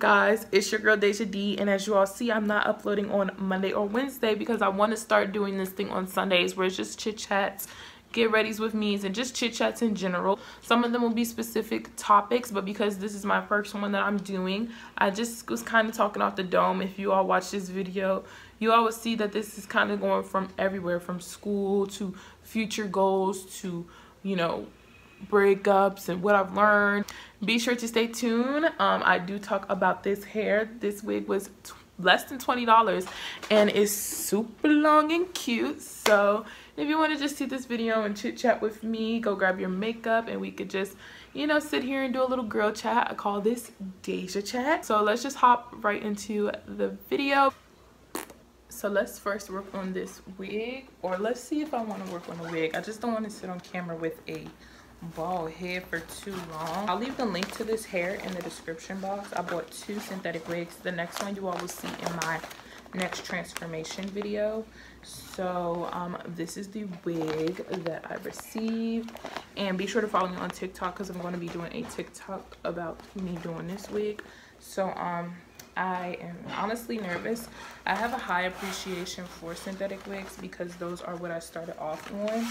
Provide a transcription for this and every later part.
guys? It's your girl Deja D, and as you all see, I'm not uploading on Monday or Wednesday because I want to start doing this thing on Sundays where it's just chit chats, get readies with me's, and just chit chats in general. Some of them will be specific topics, but because this is my first one that I'm doing, I just was kind of talking off the dome. If you all watch this video, you all will see that this is kind of going from everywhere, from school to future goals to, you know, breakups and what I've learned. Be sure to stay tuned. I do talk about this hair. This wig was less than $20 and it's super long and cute. So if you want to just see this video and chit chat with me, go grab your makeup and we could just, you know, sit here and do a little girl chat. I call this Deja Chat. So let's just hop right into the video. So let's first work on this wig, or let's see if I want to work on a wig. I just don't want to sit on camera with a bald head for too long. I'll leave the link to this hair in the description box. I bought 2 synthetic wigs. The next one you all will see in my next transformation video. So this is the wig that I received, and be sure to follow me on TikTok because I'm going to be doing a TikTok about me doing this wig. So I am honestly nervous. I have a high appreciation for synthetic wigs because those are what I started off on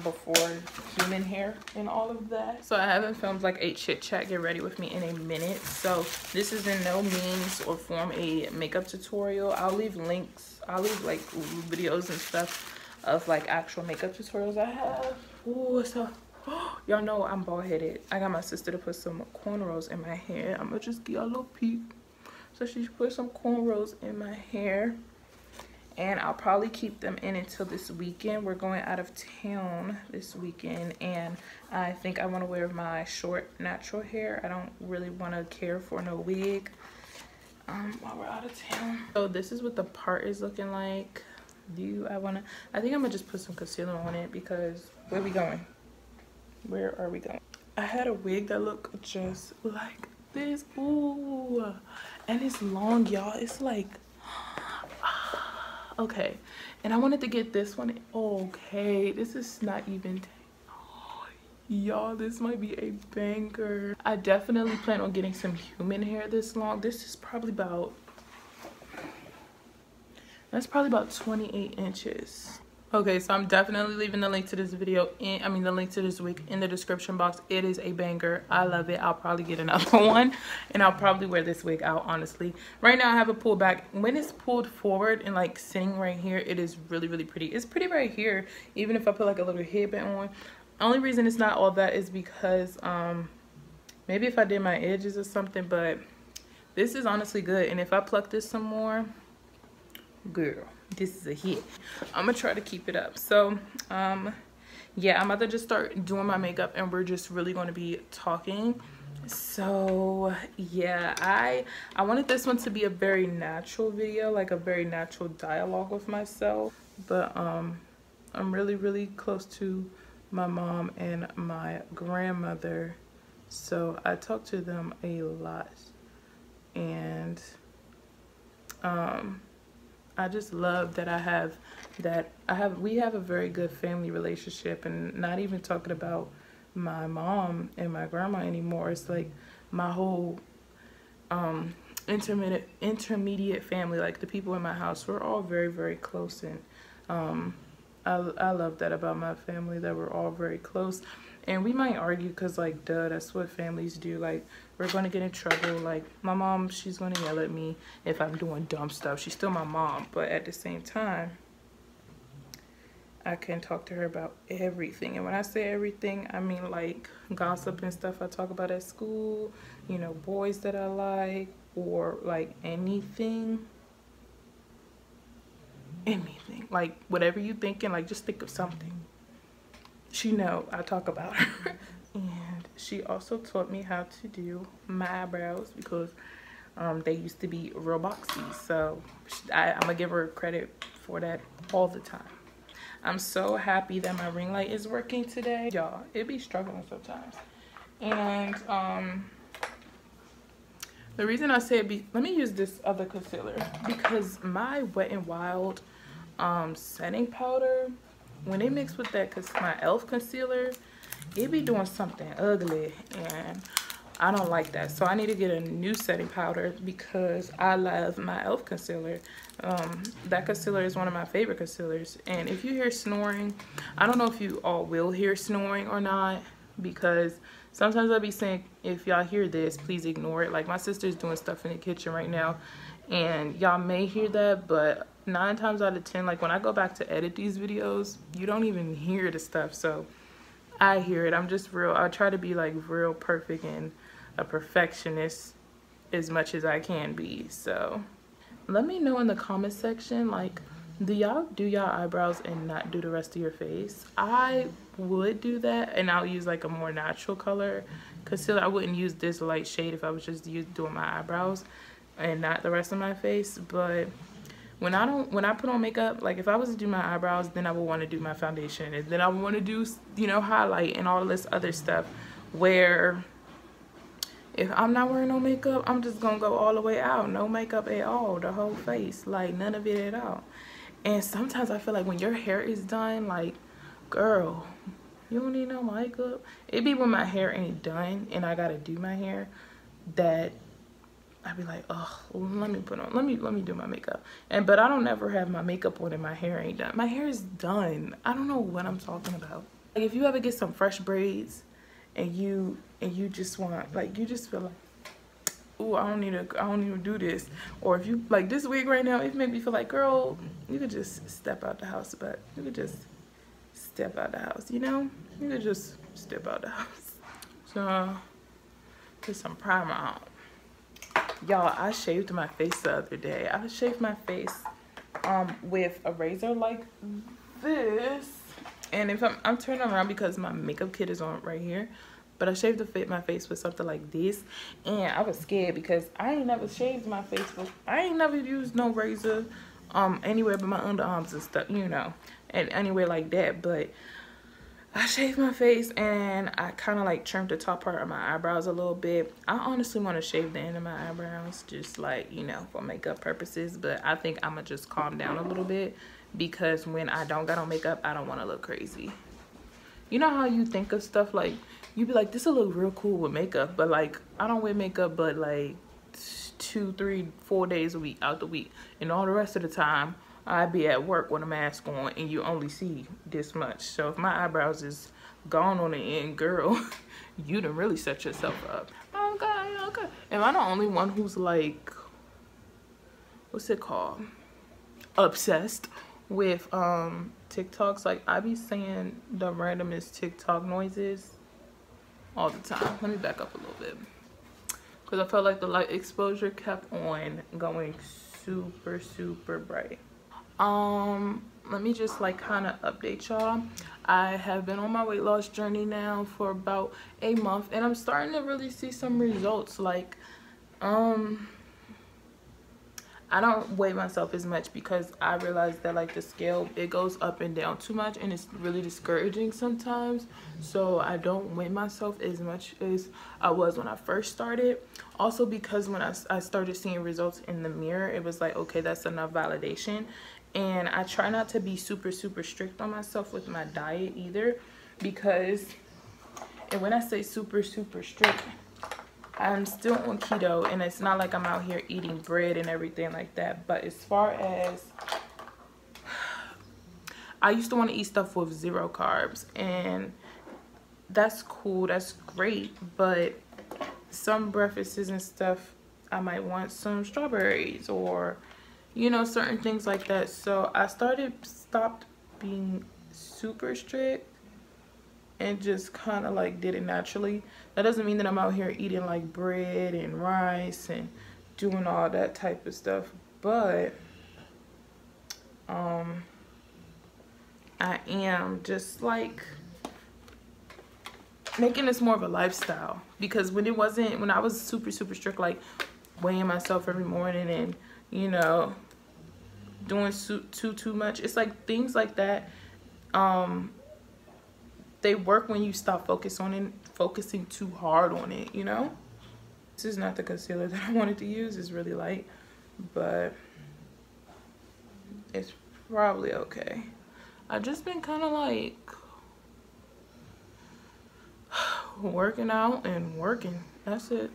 before human hair and all of that. So I haven't filmed like a chit chat get ready with me in a minute. So this is in no means or form a makeup tutorial. I'll leave links. I'll leave like videos and stuff of like actual makeup tutorials I have. Ooh, so y'all know I'm bald headed. I got my sister to put some cornrows in my hair. I'm gonna just give y'all a little peek. So she put some cornrows in my hair, and I'll probably keep them in until this weekend. We're going out of town this weekend, and I think I want to wear my short natural hair. I don't really want to care for no wig while we're out of town. So this is what the part is looking like. I think I'm gonna just put some concealer on it because where are we going? Where are we going? I had a wig that looked just like this. Ooh, and it's long, y'all. It's like okay, and I wanted to get this one. Okay, this is not even y'all, this might be a banger. I definitely plan on getting some human hair this long. This is probably about, that's probably about 28 inches. Okay, so I'm definitely leaving the link to this video the link to this wig in the description box. It is a banger. I love it. I'll probably get another one, and I'll probably wear this wig out, honestly. Right now I have it pulled back. When it's pulled forward and like sitting right here, it is really, really pretty. It's pretty right here, even if I put like a little headband on. Only reason it's not all that is because maybe if I did my edges or something, but this is honestly good. And if I pluck this some more, girl, this is a hit. I'm gonna try to keep it up. So yeah, I'm about to just start doing my makeup and we're just really going to be talking. So yeah, I wanted this one to be a very natural video, like a very natural dialogue with myself, but I'm really, really close to my mom and my grandmother, so I talk to them a lot, and I just love that we have a very good family relationship. And not even talking about my mom and my grandma anymore, it's like my whole intermediate family, like the people in my house, we're all very, very close. And I love that about my family, that we're all very close. And we might argue because, like, duh, that's what families do. Like, we're going to get in trouble. Like, my mom, she's going to yell at me if I'm doing dumb stuff. She's still my mom. But at the same time, I can talk to her about everything. And when I say everything, I mean, like, gossip and stuff I talk about at school. You know, boys that I like, or, like, anything. Anything. Like, whatever you thinking, like, just think of something. She know I talk about her. And she also taught me how to do my eyebrows because they used to be real boxy. So I'm gonna give her credit for that all the time. I'm so happy that my ring light is working today. Y'all, it be struggling sometimes. And the reason I say let me use this other concealer, because my Wet n Wild setting powder, when they mix with that, my e.l.f. concealer, it be doing something ugly. And I don't like that. So I need to get a new setting powder because I love my e.l.f. concealer. That concealer is one of my favorite concealers. And if you hear snoring, I don't know if you all will hear snoring or not, because sometimes I'll be saying, if y'all hear this, please ignore it. Like, my sister's doing stuff in the kitchen right now, and y'all may hear that, but 9 times out of 10, like when I go back to edit these videos, you don't even hear the stuff. So I hear it. I'm just real. I try to be like real perfect and a perfectionist as much as I can be. So let me know in the comment section, like, do y'all do y'all eyebrows and not do the rest of your face? I would do that, and I'll use like a more natural color concealer. I wouldn't use this light shade if I was just doing my eyebrows and not the rest of my face. But when I put on makeup, like if I was to do my eyebrows, then I would want to do my foundation, and then I would want to do, you know, highlight and all this other stuff, where if I'm not wearing no makeup, I'm just gonna go all the way out, no makeup at all, the whole face, like none of it at all. And sometimes I feel like when your hair is done, like, girl, you don't need no makeup. It be when my hair ain't done and I gotta do my hair that I'd be like, oh, let me do my makeup. But I don't ever have my makeup on and my hair ain't done. My hair is done. I don't know what I'm talking about. Like, if you ever get some fresh braids and you just want, like, you just feel like, ooh, I don't need to do this. Or if you like this wig right now, it made me feel like, girl, you could just step out the house. But you could just step out the house, you know? You could just step out the house. So put some primer on. Y'all, I shaved my face the other day. I shaved my face with a razor like this. And if I'm turning around because my makeup kit is on right here. But I shaved my face with something like this. And I was scared because I ain't never shaved my face before. I ain't never used no razor anywhere but my underarms and stuff, you know. And anywhere like that. But I shaved my face and I kind of like trimmed the top part of my eyebrows a little bit. I honestly want to shave the end of my eyebrows, just like, you know, for makeup purposes. But I think I'm going to just calm down a little bit, because when I don't got on makeup, I don't want to look crazy. You know how you think of stuff like, you be like, this will look real cool with makeup, but like, I don't wear makeup but like 2, 3, 4 days a week out the week, and all the rest of the time I be at work with a mask on and you only see this much. So if my eyebrows is gone on the end, girl, you done really set yourself up. Okay. Am I the only one who's like, what's it called, obsessed with TikToks? Like, I be saying the randomest TikTok noises all the time. Let me back up a little bit, because I felt like the light exposure kept on going super bright. Let me just like kind of update y'all. I have been on my weight loss journey now for about a month, and I'm starting to really see some results. Like, I don't weigh myself as much because I realize that like the scale, it goes up and down too much, and it's really discouraging sometimes. So I don't weigh myself as much as I was when I first started. Also because when I started seeing results in the mirror, it was like, okay, that's enough validation. And I try not to be super strict on myself with my diet either, because, and when I say super strict, I'm still on keto, and it's not like I'm out here eating bread and everything like that. But as far as, I used to want to eat stuff with 0 carbs, and that's cool, that's great. But some breakfasts and stuff, I might want some strawberries or, you know, certain things like that. So I stopped being super strict and just kind of like did it naturally. That doesn't mean that I'm out here eating like bread and rice and doing all that type of stuff, but I am just like making this more of a lifestyle. Because when I was super strict, like weighing myself every morning and, you know, doing too much, it's like things like that, they work when you stop focusing too hard on it, you know. This is not the concealer that I wanted to use. It's really light, but it's probably okay. I've just been kind of like working out and working. That's it.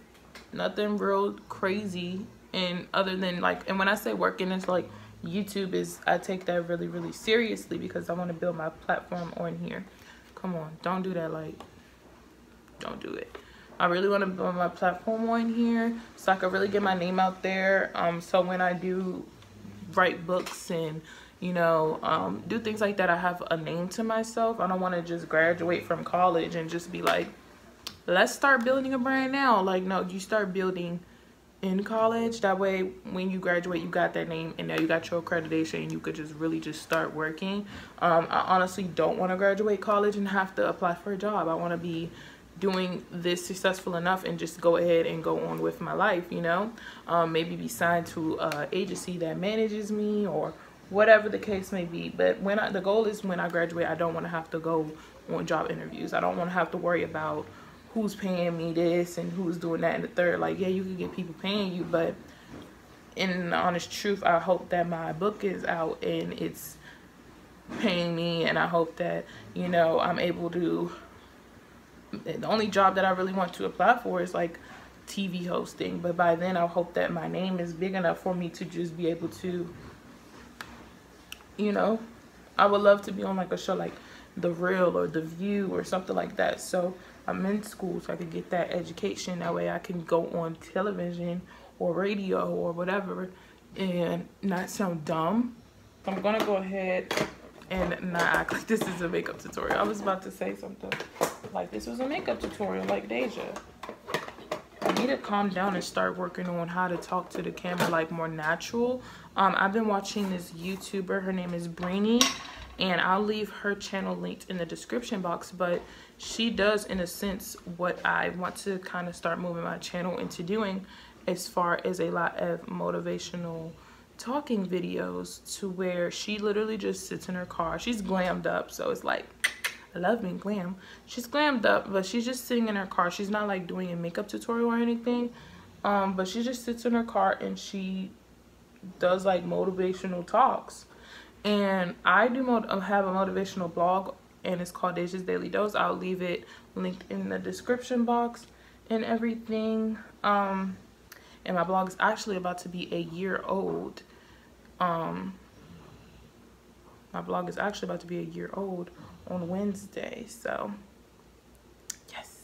Nothing real crazy. And other than like, and when I say working, it's like YouTube is, I take that really, really seriously because I want to build my platform on here. Come on, don't do that. Like, don't do it. I really want to build my platform on here so I can really get my name out there. So when I do write books and, you know, do things like that, I have a name to myself. I don't want to just graduate from college and just be like, let's start building a brand now. Like, no, you start building in college. That way, when you graduate, you got that name and now you got your accreditation and you could just really just start working. I honestly don't want to graduate college and have to apply for a job. I want to be doing this successful enough and just go ahead and go on with my life, you know. Maybe be signed to an agency that manages me or whatever the case may be. But when the goal is when I graduate, I don't want to have to go on job interviews. I don't want to have to worry about who's paying me this and who's doing that and the third. Like, yeah, you can get people paying you, but in the honest truth, I hope that my book is out and it's paying me, and I hope that, you know, I'm able to. The only job that I really want to apply for is like TV hosting, but by then I hope that my name is big enough for me to just be able to, you know, I would love to be on like a show like The Real or The View or something like that. So I'm in school so I could get that education. That way I can go on television or radio or whatever and not sound dumb. I'm gonna go ahead and not act like this is a makeup tutorial. I was about to say something like this was a makeup tutorial like Deja. I need to calm down and start working on how to talk to the camera like more natural. I've been watching this YouTuber. Her name is Brainy, and I'll leave her channel linked in the description box. But she does, in a sense, what I want to kind of start moving my channel into doing, as far as a lot of motivational talking videos, to where she literally just sits in her car. She's glammed up, so it's like, I love being glam. She's glammed up, but she's just sitting in her car. She's not like doing a makeup tutorial or anything, but she just sits in her car and she does like motivational talks. And I do have a motivational blog, and it's called Deja's Daily Dose. I'll leave it linked in the description box and everything. And my blog is actually about to be a year old. My blog is actually about to be a year old on Wednesday, so yes.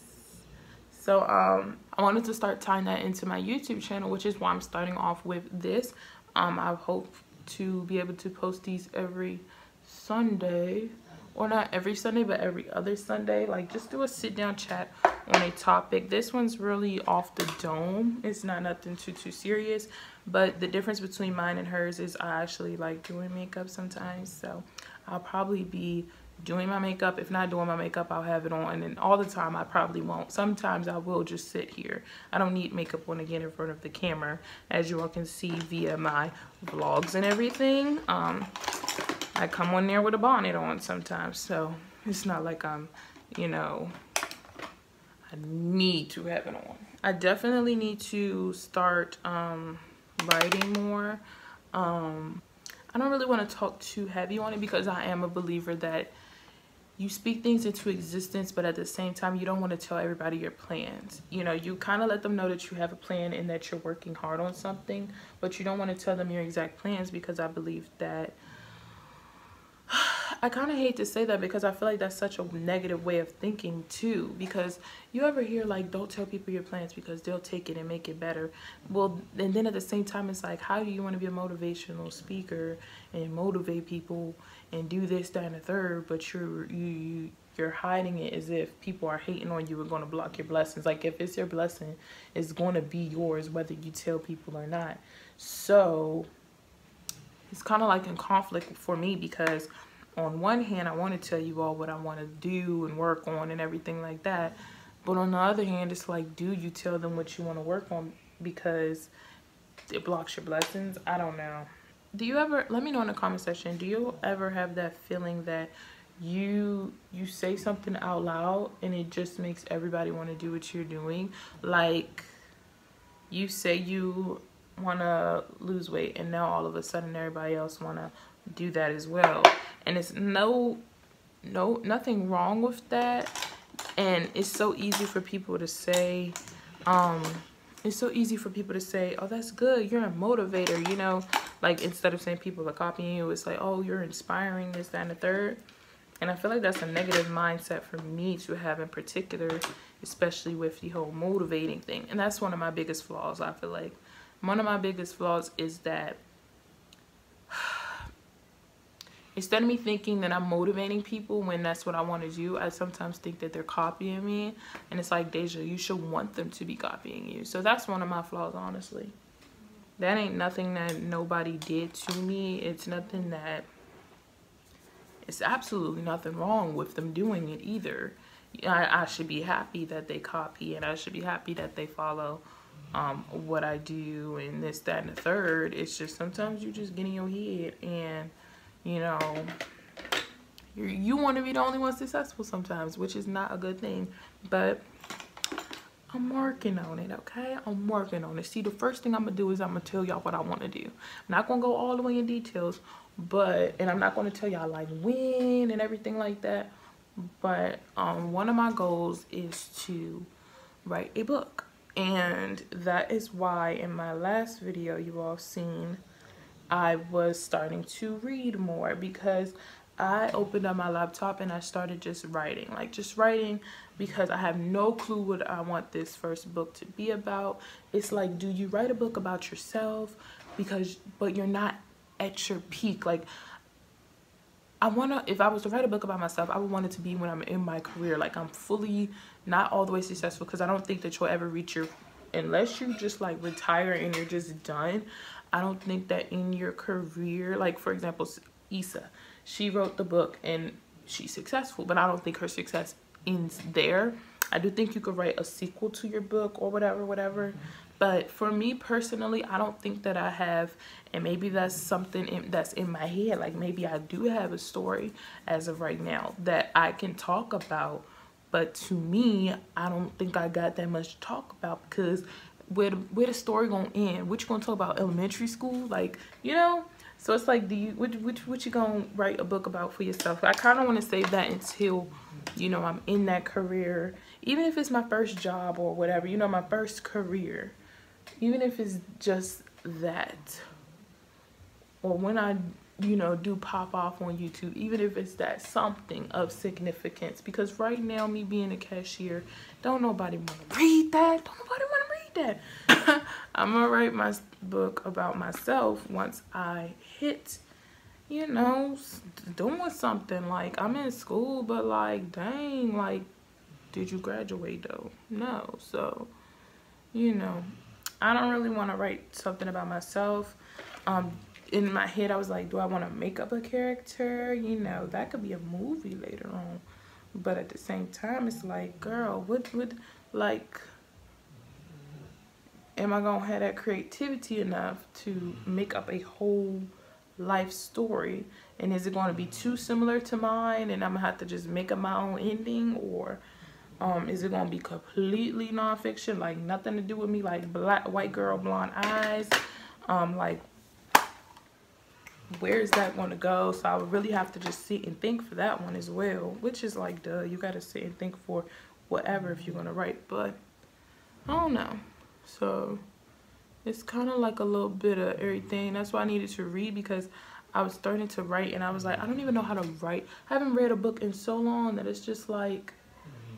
So I wanted to start tying that into my YouTube channel, which is why I'm starting off with this. I hope to be able to post these every Sunday, or not every Sunday, but every other Sunday. Like, just do a sit down chat on a topic. This one's really off the dome. It's not nothing too serious, but the difference between mine and hers is I actually like doing makeup sometimes. So I'll probably be doing my makeup. If not doing my makeup, I'll have it on, and all the time I probably won't. Sometimes I will just sit here. I don't need makeup on again in front of the camera, as you all can see via my vlogs and everything. I come on there with a bonnet on sometimes, so it's not like I'm, you know, I need to have it on. I definitely need to start writing more. I don't really want to talk too heavy on it because I am a believer that you speak things into existence, but at the same time, you don't want to tell everybody your plans. You know, you kind of let them know that you have a plan and that you're working hard on something, but you don't want to tell them your exact plans, because I believe that, I kind of hate to say that because I feel like that's such a negative way of thinking too, because you ever hear like, don't tell people your plans because they'll take it and make it better. Well, and then at the same time, it's like, how do you want to be a motivational speaker and motivate people and do this, that, and the third, but you're hiding it as if people are hating on you and going to block your blessings. Like, if it's your blessing, it's going to be yours whether you tell people or not. So it's kind of like in conflict for me, because on one hand, I want to tell you all what I want to do and work on and everything like that. But on the other hand, it's like, do you tell them what you want to work on because it blocks your blessings? I don't know. Do you ever, let me know in the comment section, do you ever have that feeling that you say something out loud and it just makes everybody want to do what you're doing? Like, you say you want to lose weight and now all of a sudden everybody else want to do that as well. And it's nothing wrong with that. And it's so easy for people to say, it's so easy for people to say, oh, that's good, you're a motivator, you know, like instead of saying people are copying you, it's like, oh, you're inspiring, this, that, and the third. And I feel like that's a negative mindset for me to have in particular, especially with the whole motivating thing. And that's one of my biggest flaws. I feel like one of my biggest flaws is that instead of me thinking that I'm motivating people when that's what I want to do, I sometimes think that they're copying me. And it's like, Deja, you should want them to be copying you. So that's one of my flaws, honestly. That ain't nothing that nobody did to me. It's nothing that, it's absolutely nothing wrong with them doing it either. I should be happy that they copy, and I should be happy that they follow what I do and this, that, and the third. It's just sometimes you just get in your head and, you know, you want to be the only one successful sometimes, which is not a good thing. But I'm working on it, okay? I'm working on it. See, the first thing I'm going to do is I'm going to tell y'all what I want to do. I'm not going to go all the way in details, but, and I'm not going to tell y'all like when and everything like that. But one of my goals is to write a book. And that is why in my last video you all seen, I was starting to read more, because I opened up my laptop and I started just writing, because I have no clue what I want this first book to be about. It's like, do you write a book about yourself but you're not at your peak? Like, if I was to write a book about myself, I would want it to be when I'm in my career, like I'm fully, not all the way successful, because I don't think that you'll ever reach unless you just like retire and you're just done. I don't think that in your career, like for example, Issa, she wrote the book and she's successful, but I don't think her success ends there. I do think you could write a sequel to your book or whatever. But for me personally, I don't think that I have, and maybe that's something that's in my head. Like maybe I do have a story as of right now that I can talk about. But to me, I don't think I got that much to talk about, because where the story gonna end? What you gonna talk about? Elementary school? Like, you know? So it's like, what you gonna write a book about for yourself? I kind of want to save that until, you know, I'm in that career. Even if it's my first job or whatever, you know, my first career. Even if it's just that. Or when I, you know, do pop off on YouTube, even if it's that, something of significance. Because right now, me being a cashier, don't nobody want to read that. Don't nobody want to read that. I'm going to write my book about myself once I hit, you know, doing something. Like, I'm in school, but like, dang, like, did you graduate though? No. So, you know, I don't really want to write something about myself. In my head, I was like, do I want to make up a character? You know, that could be a movie later on. But at the same time, it's like, girl, what like, am I going to have that creativity enough to make up a whole life story? And is it going to be too similar to mine and I'm going to have to just make up my own ending? Or is it going to be completely nonfiction, like nothing to do with me, like white girl, blonde eyes? Like, where is that going to go? So I would really have to just sit and think for that one as well, which is like, duh, you got to sit and think for whatever if you're going to write. But I don't know. So it's kind of like a little bit of everything. That's why I needed to read, because I was starting to write and I was like, I don't even know how to write. I haven't read a book in so long that it's just like,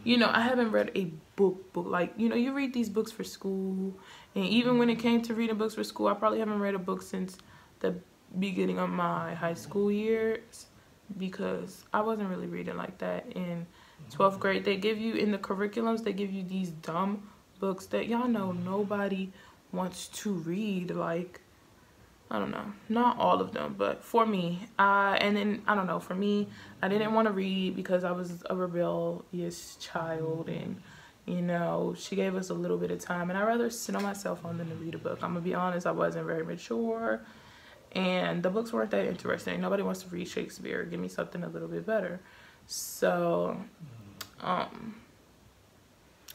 you know, I haven't read a book. Like, you know, you read these books for school. And even when it came to reading books for school, I probably haven't read a book since the beginning of my high school years, because I wasn't really reading like that in 12th grade. They give you, in the curriculums, they give you these dumb books that y'all know nobody wants to read. Like, I don't know, not all of them, but for me, and then I don't know, for me, I didn't want to read because I was a rebellious child, and you know, she gave us a little bit of time, and I'd rather sit on my cell phone than to read a book. I'm gonna be honest, I wasn't very mature, and the books weren't that interesting. Nobody wants to read Shakespeare. Give me something a little bit better. So,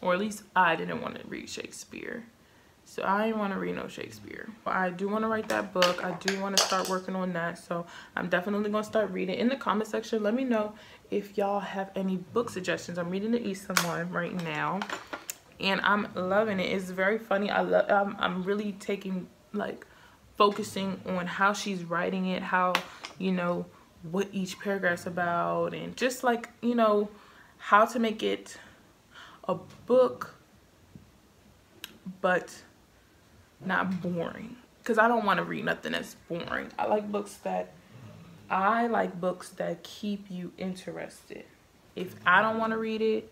or at least I didn't want to read Shakespeare. So I didn't want to read no Shakespeare. But I do want to write that book. I do want to start working on that. So I'm definitely going to start reading. In the comment section, let me know if y'all have any book suggestions. I'm reading the Issa one right now, and I'm loving it. It's very funny. I'm really taking, like, focusing on how she's writing it, how, you know, what each paragraph's about, and just, like, you know, how to make it a book but not boring, because I don't want to read nothing that's boring. I like books that keep you interested. If I don't want to read it,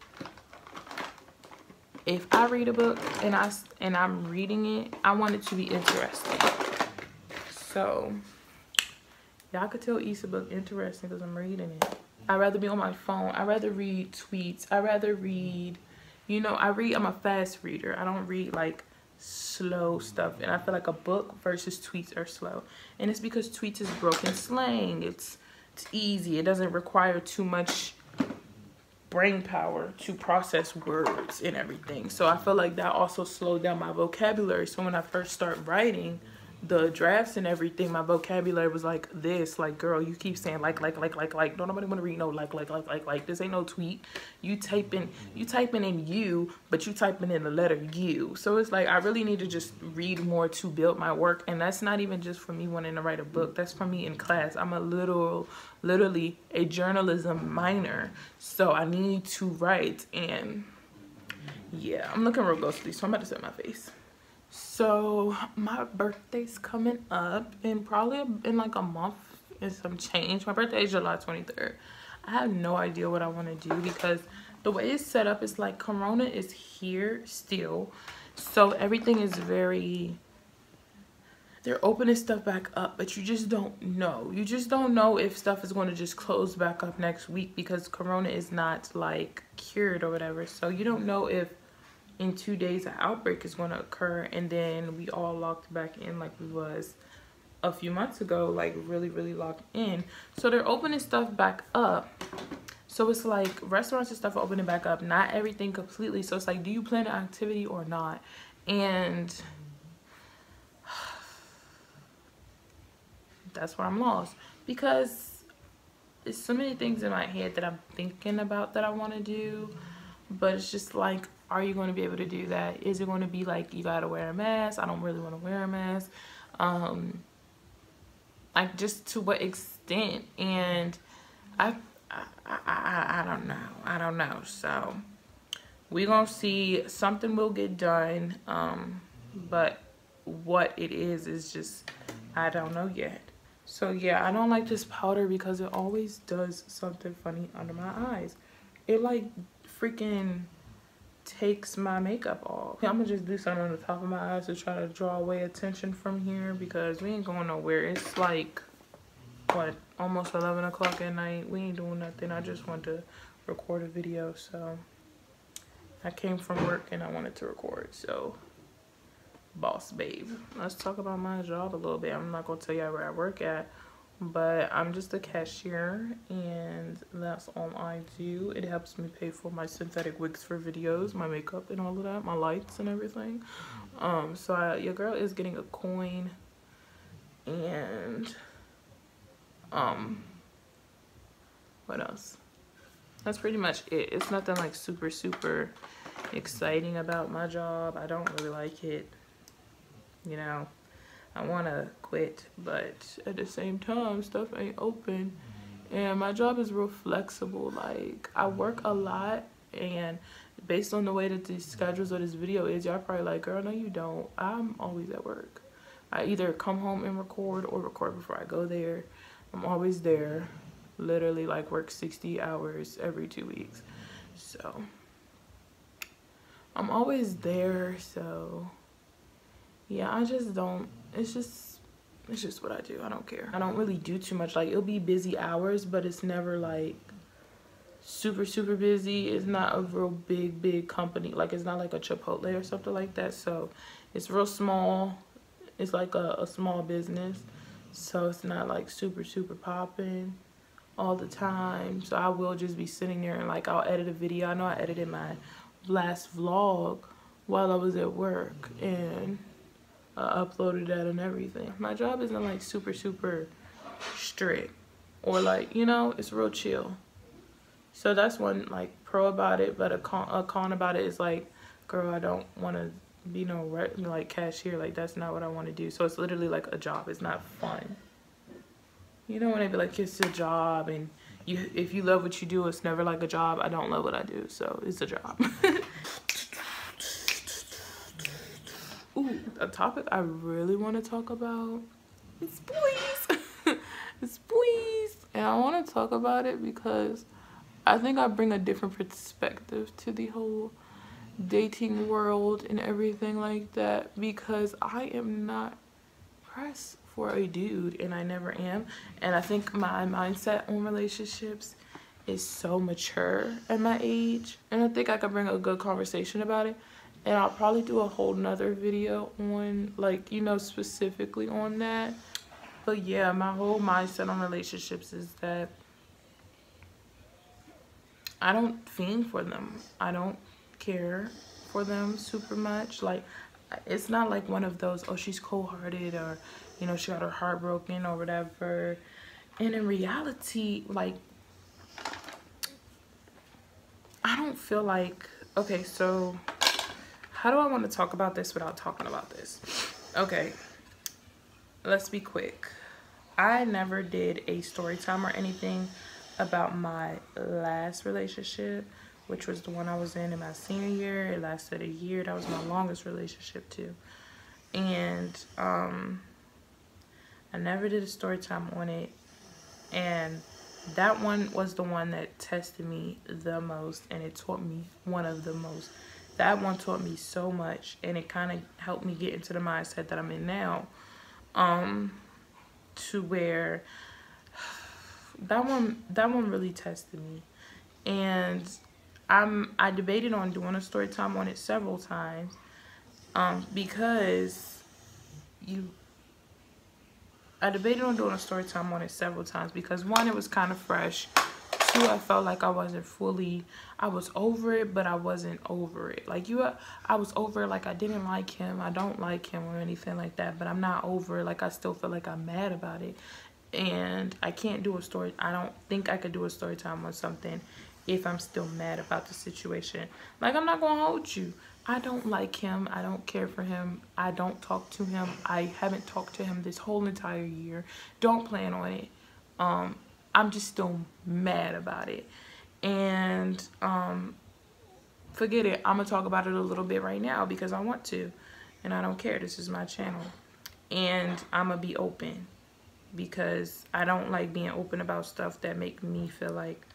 if I read a book and I'm reading it, I want it to be interesting. So y'all could tell Issa book interesting because I'm reading it. I'd rather be on my phone. I'd rather read tweets. I'd rather read, you know, I'm a fast reader. I don't read like slow stuff, and I feel like a book versus tweets are slow, and it's because tweets is broken slang. It's easy. It doesn't require too much brain power to process words and everything. So I feel like that also slowed down my vocabulary. So when I first start writing the drafts and everything, my vocabulary was like this, like, girl, you keep saying like, don't nobody want to read no like. This ain't no tweet. You typing in you, but you typing in the letter U. So it's like I really need to just read more to build my work, and that's not even just for me wanting to write a book. That's for me in class. I'm a literally a journalism minor, so I need to write. And yeah, I'm looking real ghostly, so I'm about to set my face. So my birthday's coming up in probably in like a month and some change. My birthday is July 23rd. I have no idea what I want to do, because the way it's set up is like Corona is here still. So everything is very, they're opening stuff back up, but you just don't know. You just don't know if stuff is going to just close back up next week, because Corona is not like cured or whatever. So you don't know if in 2 days an outbreak is going to occur, and then we all locked back in like we was a few months ago, like really locked in. So they're opening stuff back up. So it's like restaurants and stuff are opening back up, not everything completely. So it's like, do you plan an activity or not? And that's where I'm lost, because there's so many things in my head that I'm thinking about that I want to do, but it's just like, are you going to be able to do that? Is it going to be like you got to wear a mask? I don't really want to wear a mask. Like, just to what extent? And I don't know. So we're going to see. Something will get done. But what it is just, I don't know yet. So yeah, I don't like this powder because it always does something funny under my eyes. It like freaking takes my makeup off. I'm gonna just do something on the top of my eyes to try to draw away attention from here, because we ain't going nowhere. It's like, what, almost 11 o'clock at night. We ain't doing nothing. I just want to record a video. So I came from work and I wanted to record. So boss babe, let's talk about my job a little bit. I'm not gonna tell you where I work at, but I'm just a cashier, and that's all I do. It helps me pay for my synthetic wigs for videos, my makeup and all of that, my lights and everything. So your girl is getting a coin, and what else? That's pretty much it. It's nothing like super exciting about my job. I don't really like it, you know. I want to quit, but at the same time, stuff ain't open, and my job is real flexible. Like, I work a lot, and based on the way that the schedules of this video is, y'all probably like, girl, no you don't. I'm always at work. I either come home and record or record before I go there. I'm always there, literally, like, work 60 hours every 2 weeks. So I'm always there. So yeah, I just don't, it's just what I do. I don't care. I don't really do too much. Like, it'll be busy hours, but it's never like super busy. It's not a real big company. Like, it's not like a Chipotle or something like that. So it's real small. It's like a small business. So it's not like super popping all the time. So I will just be sitting there and like, I'll edit a video. I know I edited my last vlog while I was at work, and uploaded that and everything. My job isn't like super strict, or like, you know, it's real chill. So that's one like pro about it. But a con about it is like, girl, I don't want to be no like cashier. Like, that's not what I want to do. So it's literally like a job. It's not fun. You know when they be like, it's a job, and if you love what you do, it's never like a job. I don't love what I do, so it's a job. Ooh, a topic I really want to talk about is boys. It's boys. And I want to talk about it because I think I bring a different perspective to the whole dating world and everything like that, because I am not pressed for a dude, and I never am. And I think my mindset on relationships is so mature at my age, and I think I could bring a good conversation about it. And I'll probably do a whole nother video on, like, you know, specifically on that. But yeah, my whole mindset on relationships is that I don't fiend for them. I don't care for them super much. Like, it's not like one of those, oh, she's cold-hearted, or, you know, she got her heart broken or whatever. And in reality, like, I don't feel like, okay, so how do I want to talk about this without talking about this? Okay, let's be quick. I never did a story time or anything about my last relationship, which was the one I was in my senior year. It lasted a year. That was my longest relationship too. And I never did a story time on it. And that one was the one that tested me the most, and it taught me one of the most. That one taught me so much, and it kind of helped me get into the mindset that I'm in now, to where that one really tested me. And I debated on doing a story time on it several times, because I debated on doing a story time on it several times because, one, it was kind of fresh. Two, I felt like I wasn't fully, I was over it, but I wasn't over it. Like, I was over it, like I didn't like him. I don't like him or anything like that, but I'm not over it. Like, I still feel like I'm mad about it. And I can't do a story. I don't think I could do a story time on something if I'm still mad about the situation. Like, I'm not gonna hold you. I don't like him. I don't care for him. I don't talk to him. I haven't talked to him this whole entire year. Don't plan on it. I'm just still mad about it. And forget it. I'm gonna talk about it a little bit right now because I want to, and I don't care. This is my channel, and I'm gonna be open because I don't like being open about stuff that make me feel like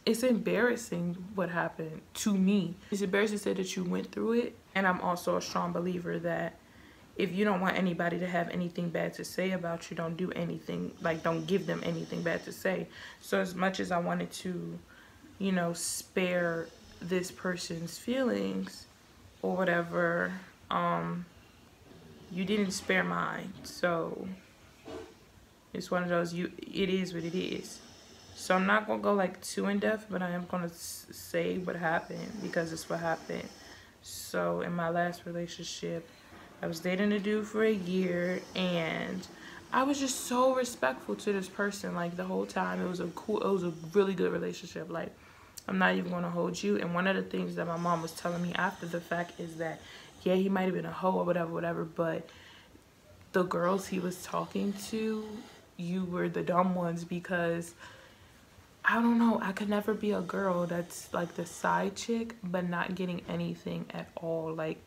it's embarrassing what happened to me. It's embarrassing to say that you went through it. And I'm also a strong believer that if you don't want anybody to have anything bad to say about you, don't do anything, like, don't give them anything bad to say. So as much as I wanted to, you know, spare this person's feelings or whatever, you didn't spare mine. So it's one of those, it is what it is. So I'm not gonna go like too in depth, but I am gonna say what happened because it's what happened. So in my last relationship, I was dating a dude for a year, and I was just so respectful to this person, like, the whole time. It was a really good relationship. Like, I'm not even gonna hold you. And one of the things that my mom was telling me after the fact is that, yeah, he might have been a hoe or whatever, but the girls he was talking to, you were the dumb ones, because I don't know, I could never be a girl that's like the side chick but not getting anything at all. Like,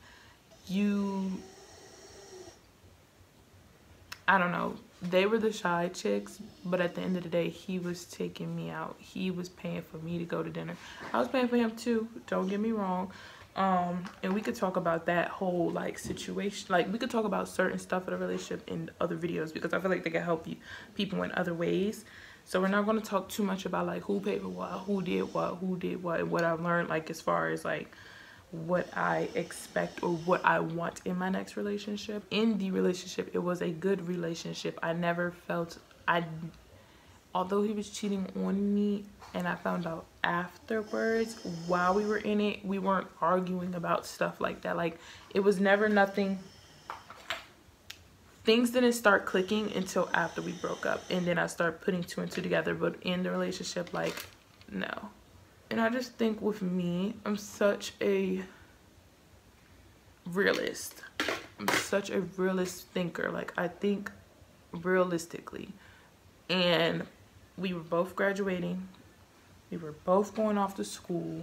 I don't know, they were the shy chicks, but at the end of the day, he was taking me out. He was paying for me to go to dinner. I was paying for him too, don't get me wrong. And we could talk about that whole, like, situation. Like, we could talk about certain stuff in a relationship in other videos because I feel like they can help people in other ways. So we're not going to talk too much about, like, who paid for what, who did what, and what I've learned, like, as far as, like, what I expect or what I want in my next relationship. In the relationship, it was a good relationship. I never felt, although he was cheating on me and I found out afterwards, while we were in it, we weren't arguing about stuff like that. Like, it was never nothing. Things didn't start clicking until after we broke up, and then I started putting two and two together. But in the relationship, like, no. And I just think with me, I'm such a realist. I'm such a realist thinker. Like, I think realistically. And we were both graduating. We were both going off to school,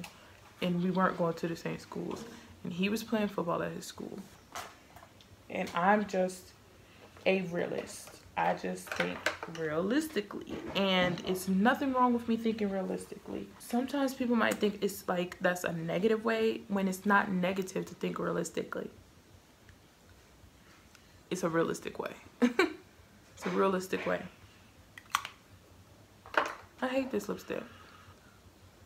and we weren't going to the same schools. And he was playing football at his school. And I'm just a realist. I just think realistically, and it's nothing wrong with me thinking realistically. Sometimes people might think it's like that's a negative way, when it's not negative to think realistically. It's a realistic way. It's a realistic way. I hate this lipstick.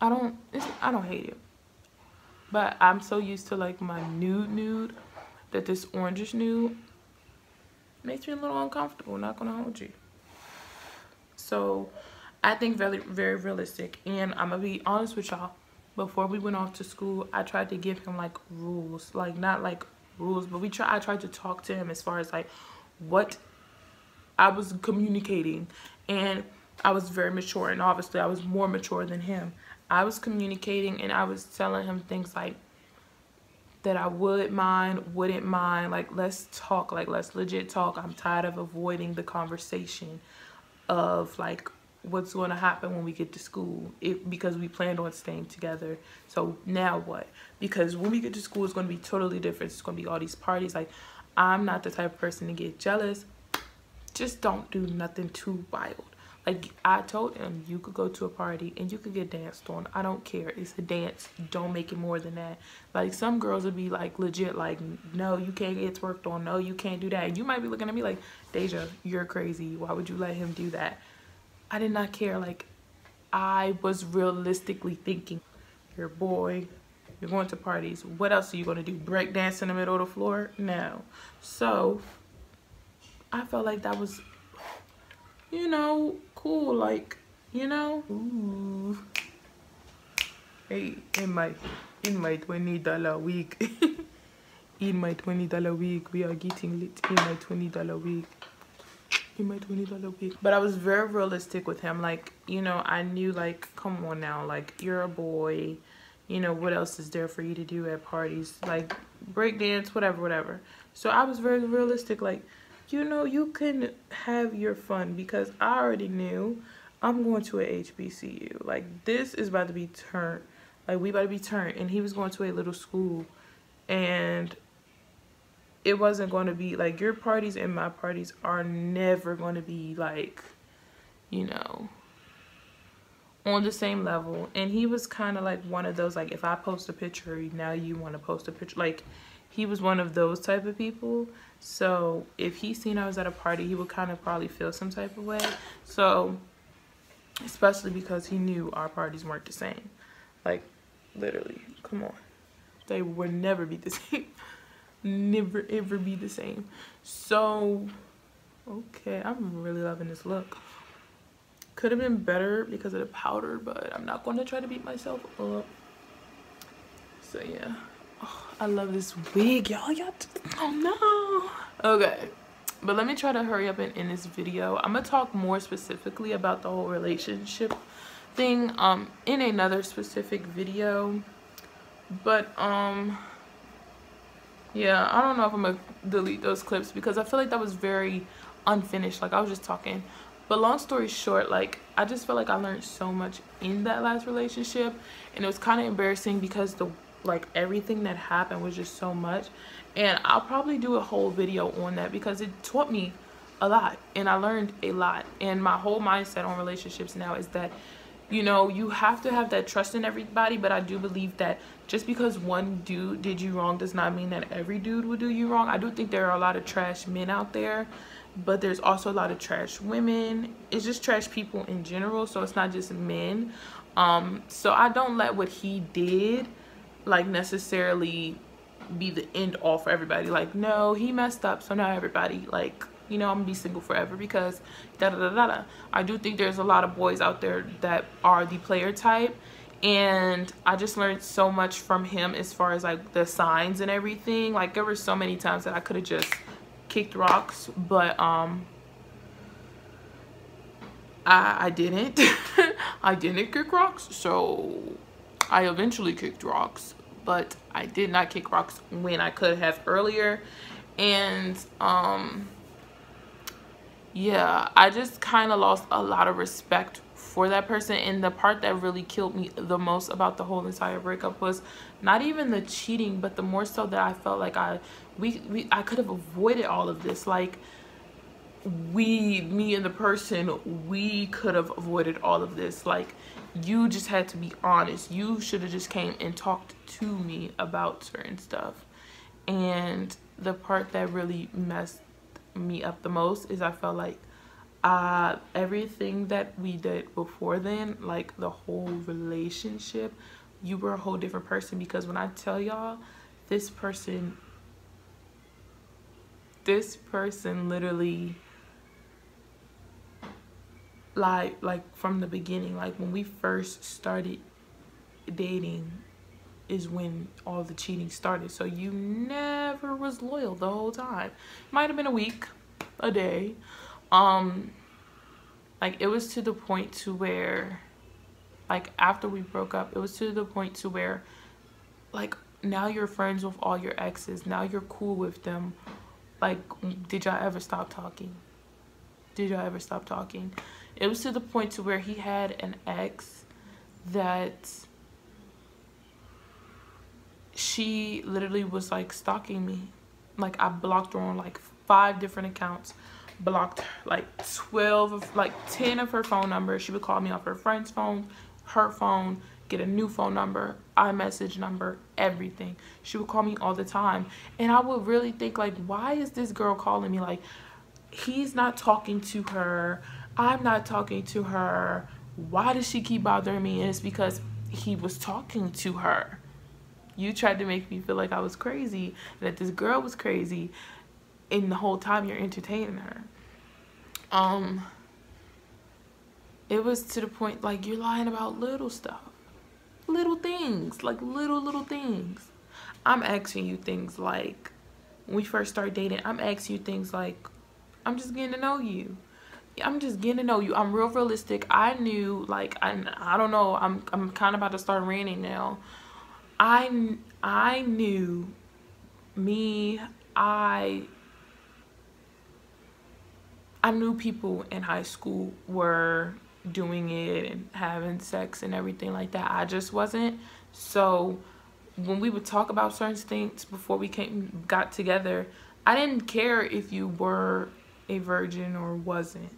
I don't hate it, but I'm so used to like my nude that this orangish nude makes me a little uncomfortable, not gonna hold you. So I think very, very realistic. And I'm gonna be honest with y'all, before we went off to school, I tried to give him like rules, like not like rules, but I tried to talk to him as far as like what I was communicating. And I was very mature, and obviously I was more mature than him. I was communicating, and I was telling him things like that I would mind, wouldn't mind, like let's talk, like let's legit talk. I'm tired of avoiding the conversation of like what's going to happen when we get to school, because we planned on staying together. So now what? Because when we get to school, it's going to be totally different. It's going to be all these parties. Like, I'm not the type of person to get jealous. Just don't do nothing too wild. Like, I told him, you could go to a party and you could get danced on. I don't care. It's a dance. Don't make it more than that. Like, some girls would be like legit like, no, you can't get twerked on. No, you can't do that. And you might be looking at me like, Deja, you're crazy. Why would you let him do that? I did not care. Like, I was realistically thinking, you're a boy, you're going to parties. What else are you going to do? Break dance in the middle of the floor? No. So I felt like that was, you know, cool. Like, you know, ooh. Hey, in my $20 week. In my $20 week, we are getting lit. In my $20 week. In my $20 week. But I was very realistic with him. Like, you know, I knew, like, come on now, like, you're a boy. You know, what else is there for you to do at parties? Like, break dance, whatever. So I was very realistic. Like, you know, you can have your fun, because I already knew I'm going to a HBCU. Like, this is about to be turned. Like, we about to be turned. And he was going to a little school. And it wasn't going to be, like, your parties and my parties are never going to be, like, you know, on the same level. And he was kind of like one of those, like, if I post a picture, now you want to post a picture. Like, he was one of those type of people. So if he seen I was at a party, he would kind of probably feel some type of way. So, especially because he knew our parties weren't the same. Like, literally, come on. They would never be the same. Never ever be the same. So, okay, I'm really loving this look. Could have been better because of the powder, but I'm not going to try to beat myself up. So yeah, oh, I love this wig, y'all. Oh no. Okay, but let me try to hurry up and end this video. I'm gonna talk more specifically about the whole relationship thing in another specific video. But yeah, I don't know if I'm gonna delete those clips because I feel like that was very unfinished. Like, I was just talking. But long story short, like, I just feel like I learned so much in that last relationship, and it was kind of embarrassing because everything that happened was just so much. And I'll probably do a whole video on that because it taught me a lot and I learned a lot. And my whole mindset on relationships now is that, you know, you have to have that trust in everybody, but I do believe that just because one dude did you wrong does not mean that every dude will do you wrong. I do think there are a lot of trash men out there, but there's also a lot of trash women. It's just trash people in general, so it's not just men. So I don't let what he did like necessarily be the end all for everybody. Like, no, he messed up, so now everybody, like, you know, I'm gonna be single forever because da da da da da. I do think there's a lot of boys out there that are the player type, and I just learned so much from him as far as like the signs and everything. Like there were so many times that I could have just kicked rocks, but I didn't. I didn't kick rocks, so I eventually kicked rocks, but I did not kick rocks when I could have earlier. And yeah, I just kind of lost a lot of respect for that person. And the part that really killed me the most about the whole entire breakup was not even the cheating, but the more so that I felt like I could have avoided all of this. Like me and the person, we could have avoided all of this. Like you just had to be honest. You should have just came and talked to me about certain stuff. And the part that really messed me up the most is I felt like everything that we did before then, like the whole relationship, you were a whole different person. Because when I tell y'all, this person literally, like from the beginning, like when we first started dating is when all the cheating started. So you never was loyal the whole time. Might have been a week, a day. Like it was to the point to where, like after we broke up, it was to the point to where, like now you're friends with all your exes. Now you're cool with them. Like, did y'all ever stop talking? Did y'all ever stop talking? It was to the point to where he had an ex that she literally was like stalking me. Like I blocked her on like 5 different accounts, blocked like 10 of her phone numbers. She would call me off her friend's phone, her phone, get a new phone number, iMessage number, everything. She would call me all the time. And I would really think like, why is this girl calling me? Like, he's not talking to her, I'm not talking to her. Why does she keep bothering me? And it's because he was talking to her. You tried to make me feel like I was crazy, that this girl was crazy, and the whole time you're entertaining her. It was to the point like you're lying about little stuff, little things, like little things. I'm asking you things like, when we first started dating, I'm asking you things like, I'm just getting to know you. I'm just getting to know you. I'm real realistic. I knew, like, I don't know, I'm kind of about to start ranting now. I knew I knew people in high school were doing it and having sex and everything like that. I just wasn't. So when we would talk about certain things before we got together, I didn't care if you were a virgin or wasn't.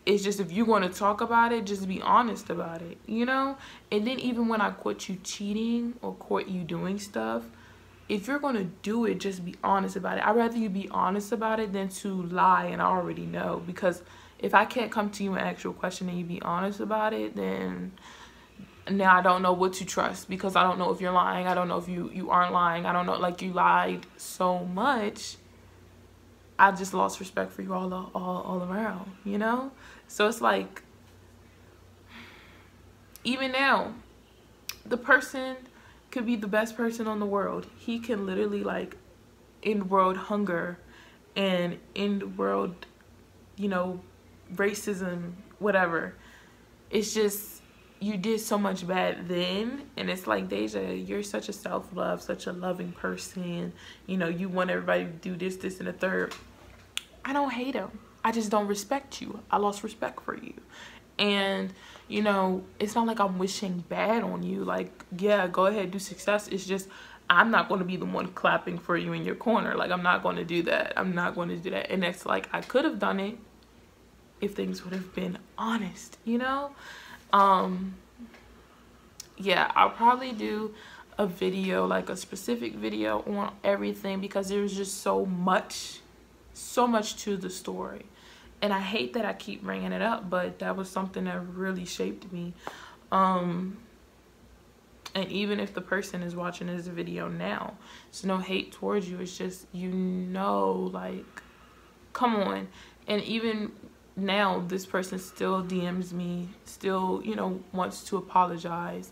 It's just, if you want to talk about it, just be honest about it, you know? And then even when I caught you cheating or caught you doing stuff, if you're going to do it, just be honest about it. I'd rather you be honest about it than to lie and I already know. Because if I can't come to you and ask you a question and you be honest about it, then now I don't know what to trust. Because I don't know if you're lying. I don't know if you aren't lying. I don't know, like, you lied so much. I just lost respect for you all around, you know? So it's like, even now, the person could be the best person on the world. He can literally, like, end world hunger and end world, you know, racism, whatever. It's just, you did so much bad then, and it's like, Deja, you're such a self-love, such a loving person. You know, you want everybody to do this, and the third. I don't hate him. I just don't respect you. I lost respect for you. And, you know, it's not like I'm wishing bad on you. Like, yeah, go ahead, do success. It's just, I'm not going to be the one clapping for you in your corner. Like, I'm not going to do that. I'm not going to do that. And it's like, I could have done it if things would have been honest, you know? Yeah, I'll probably do a video, like a specific video on everything, because there's just so much to the story. And I hate that I keep bringing it up, but that was something that really shaped me. And even if the person is watching this video now, it's no hate towards you. It's just, you know, like, come on. And even now, this person still DMs me, still, you know, wants to apologize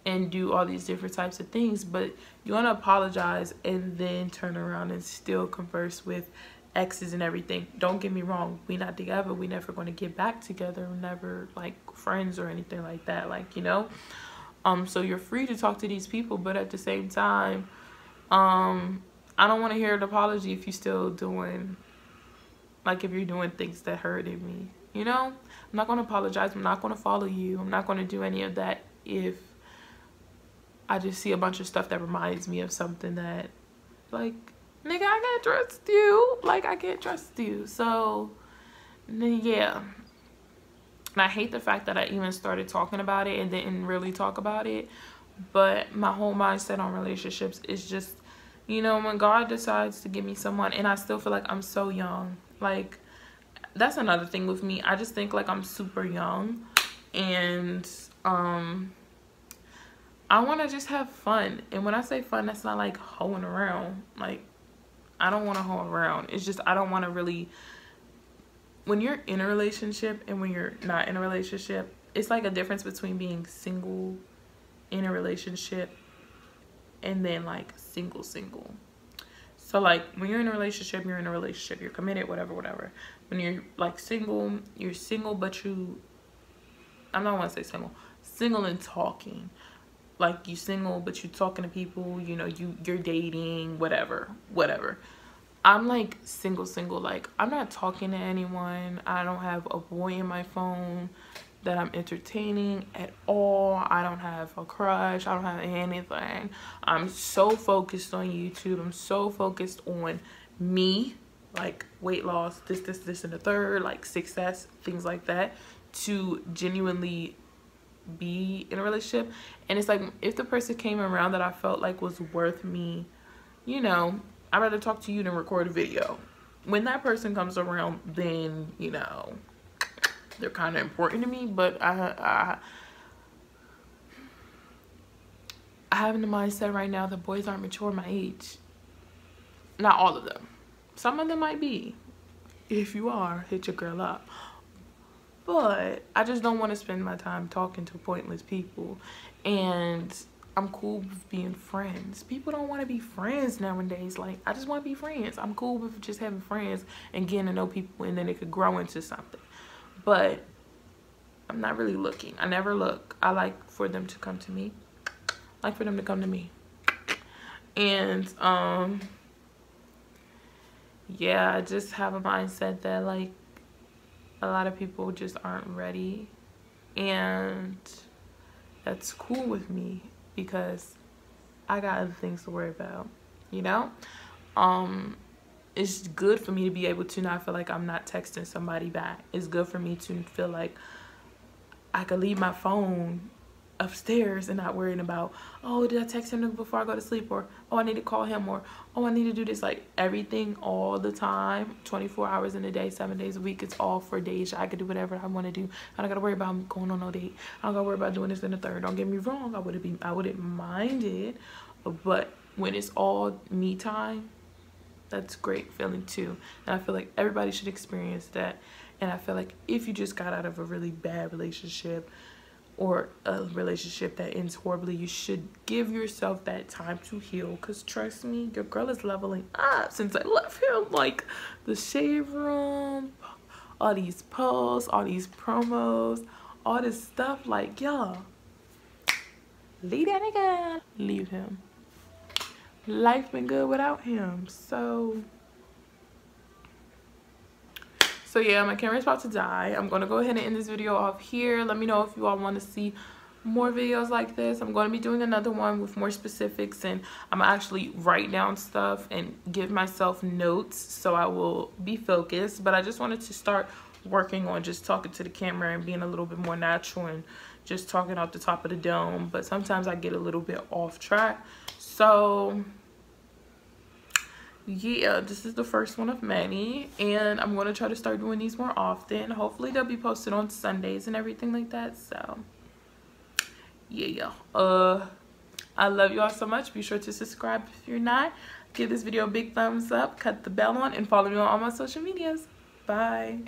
and do all these different types of things. But you want to apologize and then turn around and still converse with exes and everything. Don't get me wrong, we not together, we never going to get back together, we're never like friends or anything like that, like, you know. So you're free to talk to these people, but at the same time, I don't want to hear an apology if you're still doing, like, if you're doing things that hurted me, you know. I'm not going to apologize, I'm not going to follow you, I'm not going to do any of that if I just see a bunch of stuff that reminds me of something that, like, nigga, I can't trust you. Like, I can't trust you. So, yeah. And I hate the fact that I even started talking about it and didn't really talk about it. But my whole mindset on relationships is just, you know, when God decides to give me someone, and I still feel like I'm so young. Like, that's another thing with me. I just think, like, I'm super young. And, I want to just have fun. And when I say fun, that's not like hoeing around. Like, I don't want to hoe around. It's just I don't want to really, when you're in a relationship and when you're not in a relationship, it's like a difference between being single in a relationship and then like single. So like when you're in a relationship, you're in a relationship, you're committed, whatever. When you're like single, you're single, but you, I don't want to say single and talking. Like, you single, but you talking to people, you know, you're dating, whatever. I'm like single. Like, I'm not talking to anyone. I don't have a boy in my phone that I'm entertaining at all. I don't have a crush. I don't have anything. I'm so focused on YouTube. I'm so focused on me, like weight loss, this, and the third, like success, things like that, to genuinely be in a relationship. And it's like, if the person came around that I felt like was worth me, you know, I'd rather talk to you than record a video. When that person comes around, then, you know, they're kind of important to me. But I have in the mindset right now that boys aren't mature my age. Not all of them. Some of them might be. If you are, hit your girl up. But I just don't want to spend my time talking to pointless people. And I'm cool with being friends. People don't want to be friends nowadays. Like, I just want to be friends. I'm cool with just having friends and getting to know people, and then it could grow into something. But I'm not really looking. I never look. I like for them to come to me. I like for them to come to me. And, yeah, I just have a mindset that, like, a lot of people just aren't ready, and that's cool with me because I got other things to worry about, you know. It's good for me to be able to not feel like I'm not texting somebody back. It's good for me to feel like I could leave my phone upstairs and not worrying about, oh, did I text him before I go to sleep, or oh, I need to call him, or oh, I need to do this. Like, everything all the time, 24 hours in a day, 7 days a week, it's all for Deja. I could do whatever I want to do. I don't gotta worry about going on no date. I don't gotta worry about doing this and the third. Don't get me wrong, I wouldn't mind it, but when it's all me time, that's a great feeling too. And I feel like everybody should experience that. And I feel like if you just got out of a really bad relationship, or a relationship that ends horribly, you should give yourself that time to heal. Because trust me, your girl is leveling up since I left him. Like, the shave room, all these posts, all these promos, all this stuff. Like, y'all, leave that nigga. Leave him. Life been good without him. So yeah, my camera's about to die. I'm gonna go ahead and end this video off here. Let me know if you all want to see more videos like this. I'm going to be doing another one with more specifics, and I'm actually write down stuff and give myself notes so I will be focused. But I just wanted to start working on just talking to the camera and being a little bit more natural and just talking off the top of the dome. But sometimes I get a little bit off track. So yeah, this is the first one of many, and I'm going to try to start doing these more often. Hopefully they'll be posted on Sundays and everything like that. So yeah, I love you all so much. Be sure to subscribe if you're not. Give this video a big thumbs up, cut the bell on, and follow me on all my social medias. Bye.